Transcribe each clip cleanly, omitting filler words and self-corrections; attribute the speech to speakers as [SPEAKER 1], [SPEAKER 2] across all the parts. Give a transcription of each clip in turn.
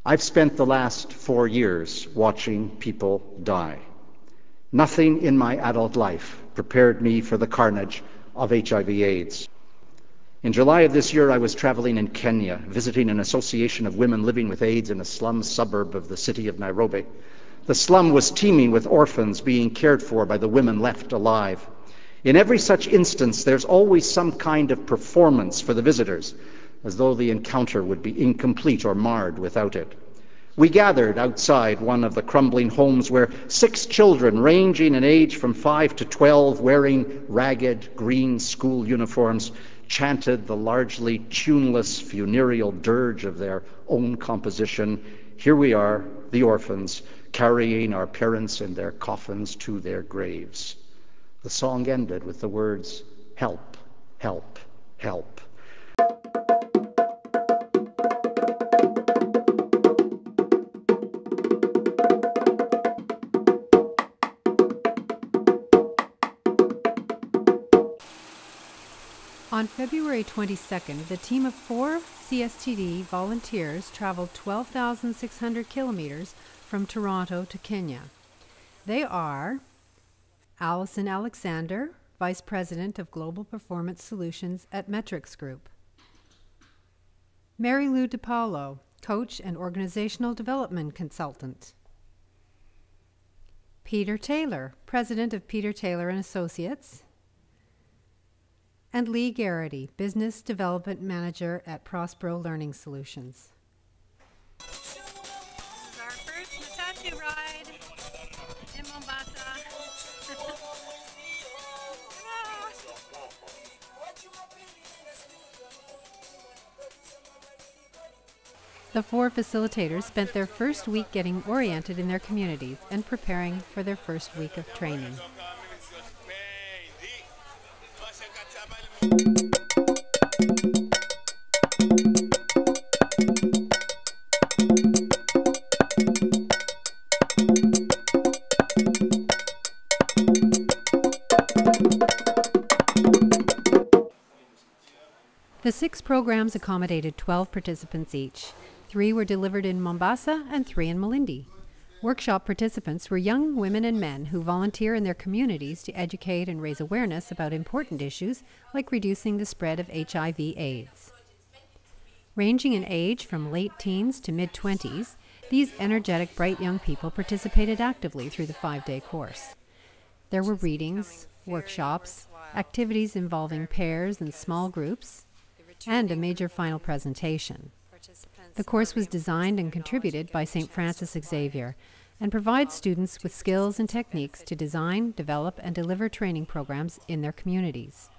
[SPEAKER 1] I've spent the last 4 years watching people die. Nothing in my adult life prepared me for the carnage of HIV/AIDS. In July of this year, I was traveling in Kenya, visiting an association of women living with AIDS in a slum suburb of the city of Nairobi. The slum was teeming with orphans being cared for by the women left alive. In every such instance, there's always some kind of performance for the visitors, as though the encounter would be incomplete or marred without it. We gathered outside one of the crumbling homes where 6 children, ranging in age from 5 to 12, wearing ragged green school uniforms, chanted the largely tuneless funereal dirge of their own composition. Here we are, the orphans, carrying our parents in their coffins to their graves. The song ended with the words, "Help, help, help."
[SPEAKER 2] On February 22nd, the team of 4 CSTD volunteers traveled 12,600 kilometers from Toronto to Kenya. They are Alison Alexander, Vice President of Global Performance Solutions at Metrics Group; Mary Lou DiPaolo, Coach and Organizational Development Consultant; Peter Taylor, President of Peter Taylor and Associates; and Lee Garrity, Business Development Manager at Prospero Learning Solutions.
[SPEAKER 3] This is our first Matatu ride in Mombasa.
[SPEAKER 2] The 4 facilitators spent their first week getting oriented in their communities and preparing for their first week of training. The 6 programs accommodated 12 participants each. 3 were delivered in Mombasa and 3 in Malindi. Workshop participants were young women and men who volunteer in their communities to educate and raise awareness about important issues like reducing the spread of HIV/AIDS. Ranging in age from late teens to mid-20s, these energetic, bright young people participated actively through the 5-day course. There were readings, workshops, activities involving pairs and small groups, and a major final presentation. The course was designed and contributed by St. Francis Xavier and provides students with skills and techniques to design, develop, and deliver training programs in their communities.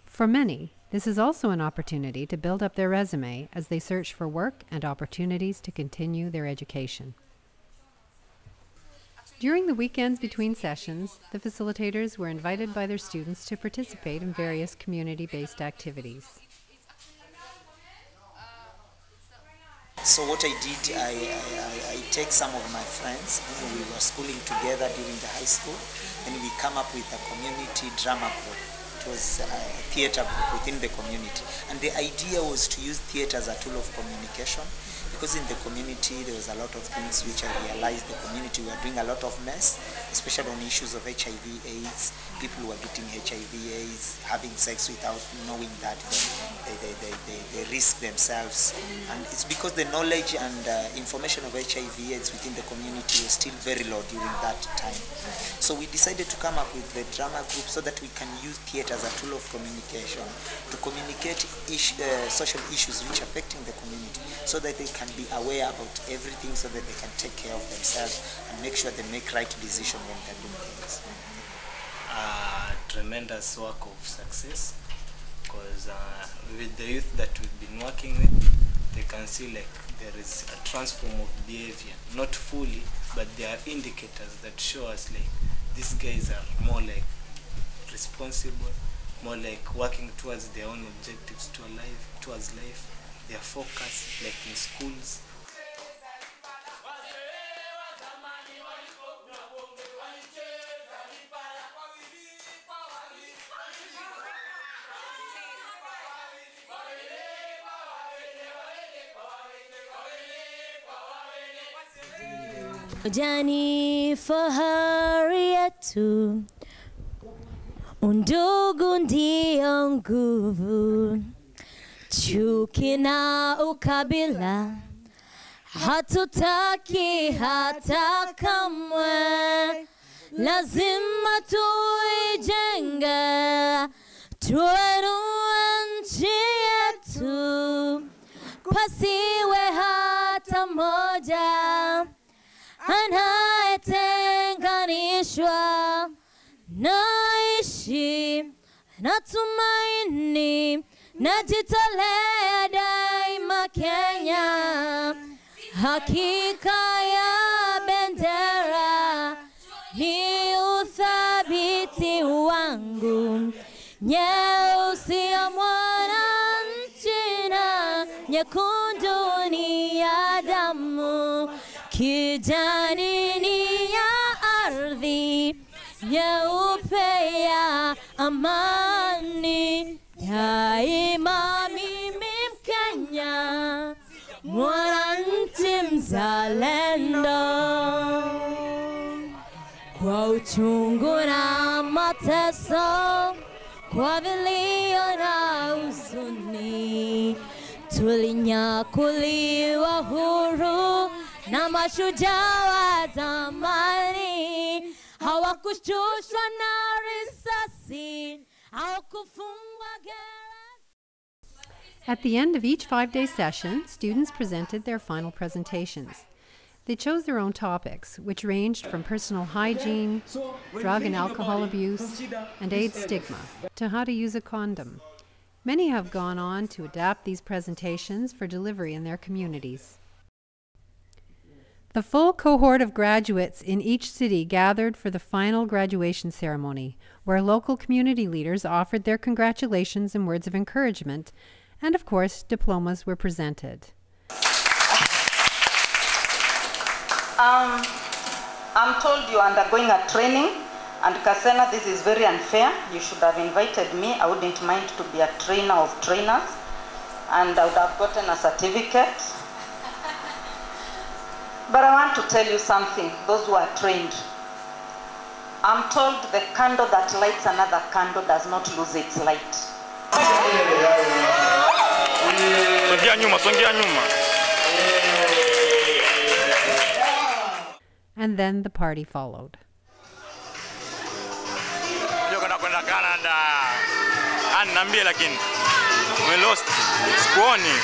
[SPEAKER 2] For many, this is also an opportunity to build up their resume as they search for work and opportunities to continue their education. During the weekends between sessions, the facilitators were invited by their students to participate in various community-based activities.
[SPEAKER 4] So what I did, I take some of my friends whom we were schooling together during the high school, and we come up with a community drama group. It was a theater group within the community. And the idea was to use theater as a tool of communication, because in the community there was a lot of things which I realized the community were doing a lot of mess, especially on issues of HIV/AIDS. People were getting HIV/AIDS, having sex without knowing that they risk themselves. And it's because the knowledge and information of HIV/AIDS within the community was still very low during that time. So we decided to come up with the drama group so that we can use theater as a tool of communication to communicate social issues which are affecting the community, so that they can be aware about everything, so that they can take care of themselves and make sure they make right decisions when they're doing things.
[SPEAKER 5] Tremendous work of success, because with the youth that we've been working with, they can see like there is a transform of behavior, not fully, but there are indicators that show us like these guys are more like responsible, more like working towards their own objectives towards life. They are focused like in schools.
[SPEAKER 6] Jani fahari yetu, undugu ndio nguvu, chuki na ukabila hatutaki hata kamwe. Lazima tuijenge, tuinue nchi yetu, pasiwe hata moja anayetenganishwa. Naishi natumaini, najitolea daima Kenya. Hakika ya bendera ni uthabiti wangu, nyeusi ya mwananchi na nyekundu ni ya damu, kijani ni ya ardhi, nyeupe ya amani. Daima mimi Mkenya, mwananchi mzalendo. Kwa uchungu na mateso, kwa vilio na huzuni, tulinyakuliwa huru na mashujaa wa zamani. Hawakushtushwa na risasi, hawakufungwa gereza.
[SPEAKER 2] At the end of each 5-day session, students presented their final presentations. They chose their own topics, which ranged from personal hygiene, drug and alcohol abuse, and AIDS stigma, to how to use a condom. Many have gone on to adapt these presentations for delivery in their communities. The full cohort of graduates in each city gathered for the final graduation ceremony, where local community leaders offered their congratulations and words of encouragement, and of course, diplomas were presented.
[SPEAKER 7] I'm told you're undergoing a training, and Kasena, this is very unfair. You should have invited me. I wouldn't mind to be a trainer of trainers, and I would have gotten a certificate. But I want to tell you something, those who are trained. I'm told the candle that lights another candle does not lose its light.
[SPEAKER 2] And then the party followed.
[SPEAKER 8] We lost. Squawny.